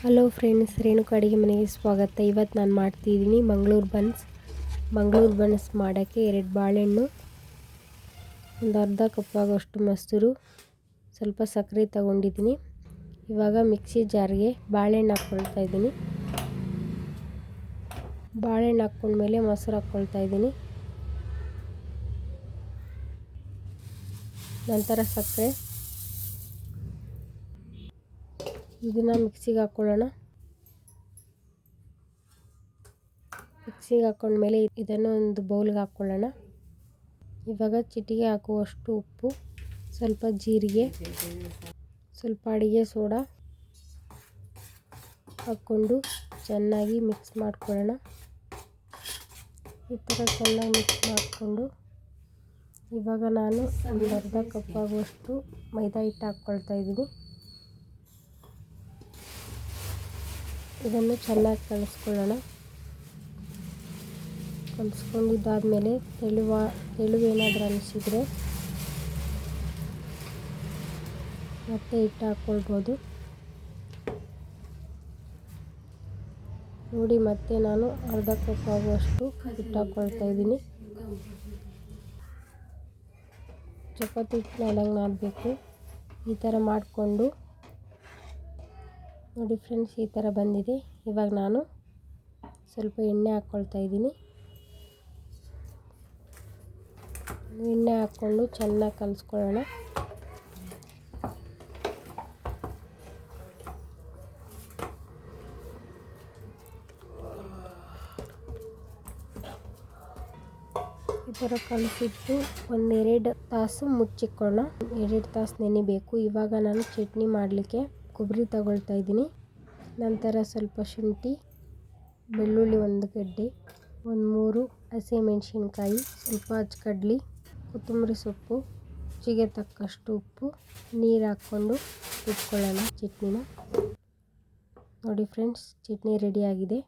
Hello friends, Renuka ಅಡುಗೆ ಮನೆಗೆ ಸ್ವಾಗತ. ಇವತ್ತು ನಾನು ಮಾಡ್ತಿದ್ದೀನಿ ಮಂಗಳೂರು ಬನ್ಸ್ ಮಾಡೋಕ್ಕೆ 2 ಬಾಳೆಹಣ್ಣು, ಒಂದು ಅರ್ಧ ಕಪ್ ಆಗೋಷ್ಟು ಮೊಸರು, ಸ್ವಲ್ಪ ಸಕ್ಕರೆ ತಗೊಂಡಿದ್ದೀನಿ. ಇವಾಗ ಮಿಕ್ಸಿ ಜಾರ್ಗೆ ಬಾಳೆಹಣ್ಣು ಹಾಕ್ಕೊಳ್ತಾ ಇದ್ದೀನಿ. ಬಾಳೆಹಣ್ಣು ಹಾಕ್ಕೊಂಡ್ಮೇಲೆ ಮೊಸರು ಹಾಕ್ಕೊಳ್ತಾ ಇದ್ದೀನಿ. ನಂತರ ಸಕ್ಕರೆ. ಇದನ್ನು ಮಿಕ್ಸಿಗೆ ಹಾಕ್ಕೊಳ್ಳೋಣ. ಮಿಕ್ಸಿಗೆ ಹಾಕ್ಕೊಂಡ್ಮೇಲೆ ಇದನ್ನು ಒಂದು ಬೌಲ್ಗೆ ಹಾಕ್ಕೊಳ್ಳೋಣ. ಇವಾಗ ಚಿಟಿಕೆ ಹಾಕುವಷ್ಟು ಉಪ್ಪು, ಸ್ವಲ್ಪ ಜೀರಿಗೆ, ಸ್ವಲ್ಪ ಅಡುಗೆ ಸೋಡಾ ಹಾಕ್ಕೊಂಡು ಚೆನ್ನಾಗಿ ಮಿಕ್ಸ್ ಮಾಡ್ಕೊಳ್ಳೋಣ. ಈ ಥರ ಚೆನ್ನಾಗಿ ಮಿಕ್ಸ್ ಮಾಡಿಕೊಂಡು ಇವಾಗ ನಾನು ಒಂದು ಅರ್ಧ ಕಪ್ ಆಗುವಷ್ಟು ಮೈದಾ ಹಿಟ್ಟು ಹಾಕ್ಕೊಳ್ತಾ ಇದ್ದೀನಿ. ಇದನ್ನು ಚೆನ್ನಾಗಿ ಕಲಿಸ್ಕೊಳ್ಳೋಣ. ಕಲಿಸ್ಕೊಂಡಿದ್ದಾದಮೇಲೆ ತೆಳುವೇನಾದರೂ ಅನಿಸಿದರೆ ಮತ್ತೆ ಹಿಟ್ಟು ಹಾಕ್ಕೊಳ್ಬೋದು. ನೋಡಿ, ಮತ್ತೆ ನಾನು ಅರ್ಧ ಕಪ್ ಆಗುವಷ್ಟು ಹಿಟ್ಟು ಹಾಕ್ಕೊಳ್ತಾ ಇದ್ದೀನಿ. ಚಪಾತಿ ಹಿಟ್ಟು ನಾದಂಗೆ ನಾದಬೇಕು. ಈ ಥರ ಮಾಡಿಕೊಂಡು ನೋಡಿ ಫ್ರೆಂಡ್ಸ್, ಈ ಥರ ಬಂದಿದೆ. ಇವಾಗ ನಾನು ಸ್ವಲ್ಪ ಎಣ್ಣೆ ಹಾಕ್ಕೊಳ್ತಾ ಇದ್ದೀನಿ. ಎಣ್ಣೆ ಹಾಕ್ಕೊಂಡು ಚೆನ್ನಾಗಿ ಕಲಿಸ್ಕೊಳ್ಳೋಣ. ಈ ಥರ ಕಲಿಸಿಟ್ಟು 1-2 ತಾಸು ಮುಚ್ಚಿಕೊಳ್ಳೋಣ. 2 ತಾಸು ನೆನಿಬೇಕು. ಇವಾಗ ನಾನು ಚಟ್ನಿ ಮಾಡಲಿಕ್ಕೆ ಕೊಬ್ಬರಿ ತಗೊಳ್ತಾ ಇದ್ದೀನಿ. ನಂತರ ಸ್ವಲ್ಪ ಶುಂಠಿ, ಬೆಳ್ಳುಳ್ಳಿ 1 ಗಡ್ಡೆ, 3 ಹಸಿಮೆಣಸಿನ್ಕಾಯಿ, ಸ್ವಲ್ಪ ಅಚ್ಚಕಡ್ಲಿ, ಕೊತ್ತಂಬರಿ ಸೊಪ್ಪು, ರುಚಿಗೆ ತಕ್ಕಷ್ಟು ಉಪ್ಪು, ನೀರು ಹಾಕ್ಕೊಂಡು ಇಟ್ಕೊಳ್ಳೋಣ ಚಟ್ನಿನ. ನೋಡಿ ಫ್ರೆಂಡ್ಸ್, ಚಟ್ನಿ ರೆಡಿಯಾಗಿದೆ.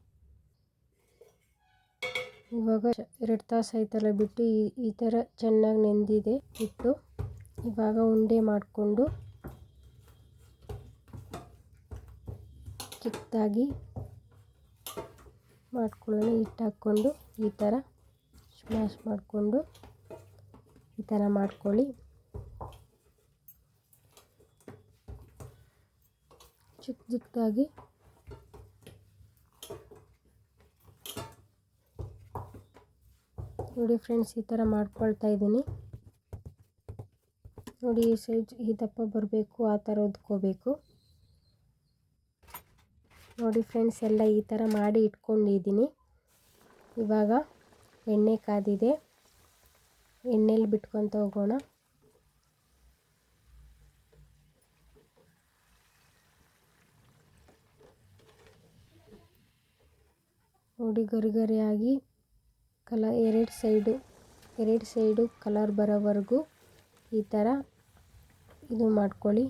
ಇವಾಗ 2 ತಾಸು ಆಯ್ತಲ್ಲ ಬಿಟ್ಟು ಈ ಥರ ಚೆನ್ನಾಗಿ ನೆಂದಿದೆ ಹಿಟ್ಟು. ಇವಾಗ ಉಂಡೆ ಮಾಡಿಕೊಂಡು ಚಿಕ್ಕದಾಗಿ ಮಾಡ್ಕೊಳ್ಳೋಣ. ಹಿಟ್ಟು ಹಾಕ್ಕೊಂಡು ಈ ಥರ ಸ್ಮ್ಯಾಶ್ ಮಾಡಿಕೊಂಡು ಈ ಥರ ಮಾಡ್ಕೊಳ್ಳಿ. ಚಿಕ್ಕದಾಗಿ ನೋಡಿ ಫ್ರೆಂಡ್ಸ್, ಈ ಥರ ಮಾಡ್ಕೊಳ್ತಾ ಇದ್ದೀನಿ. ನೋಡಿ, ಈ ಸೈಜ್ ಈ ದಪ್ಪ ಬರಬೇಕು, ಆ ಥರ ಉದ್ಕೋಬೇಕು. ನೋಡಿ ಫ್ರೆಂಡ್ಸ್, ಎಲ್ಲ ಈ ಥರ ಮಾಡಿ ಇಟ್ಕೊಂಡಿದ್ದೀನಿ. ಇವಾಗ ಎಣ್ಣೆ ಕಾದಿದೆ, ಎಣ್ಣೆಲಿ ಬಿಟ್ಕೊತ ಹೋಗೋಣ. ನೋಡಿ, ಗರಿಗರಿಯಾಗಿ ಎರಡು ಸೈಡು ಕಲರ್ ಬರೋವರೆಗೂ ಈ ಥರ ಇದು ಮಾಡ್ಕೊಳ್ಳಿ.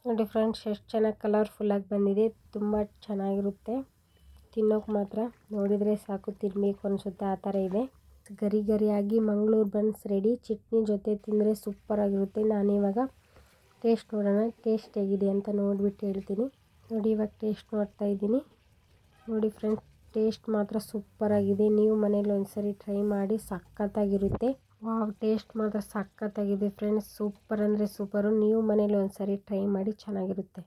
ನೋಡಿ ಫ್ರೆಂಡ್ಸ್, ಎಷ್ಟು ಚೆನ್ನಾಗಿ ಕಲರ್ಫುಲ್ಲಾಗಿ ಬಂದಿದೆ. ತುಂಬ ಚೆನ್ನಾಗಿರುತ್ತೆ. ತಿನ್ನೋಕೆ ಮಾತ್ರ ನೋಡಿದರೆ ಸಾಕು, ತಿನ್ನಬೇಕು ಅನಿಸುತ್ತೆ, ಆ ಥರ ಇದೆ. ಗರಿಗರಿಯಾಗಿ ಮಂಗಳೂರು ಬನ್ಸ್ ರೆಡಿ. ಚಟ್ನಿ ಜೊತೆ ತಿಂದರೆ ಸೂಪರಾಗಿರುತ್ತೆ. ನಾನಿವಾಗ ಟೇಸ್ಟ್ ನೋಡೋಣ, ಟೇಸ್ಟ್ ಹೇಗಿದೆ ಅಂತ ನೋಡಿಬಿಟ್ಟು ಹೇಳ್ತೀನಿ. ನೋಡಿ, ಇವಾಗ ಟೇಸ್ಟ್ ನೋಡ್ತಾ ಇದ್ದೀನಿ. ನೋಡಿ ಫ್ರೆಂಡ್ಸ್, ಟೇಸ್ಟ್ ಮಾತ್ರ ಸೂಪರಾಗಿದೆ. ನೀವು ಮನೇಲಿ ಒಂದ್ಸರಿ ಟ್ರೈ ಮಾಡಿ, ಸಖತ್ತಾಗಿರುತ್ತೆ. ವಾವ್, ಟೇಸ್ಟ್ ಮಾತ್ರ ಸಖತ್ತಾಗಿದೆ ಫ್ರೆಂಡ್ಸ್. ಸೂಪರ್ ಅಂದರೆ ಸೂಪರು. ನೀವು ಮನೇಲಿ ಒಂದ್ಸರಿ ಟ್ರೈ ಮಾಡಿ, ಚೆನ್ನಾಗಿರುತ್ತೆ.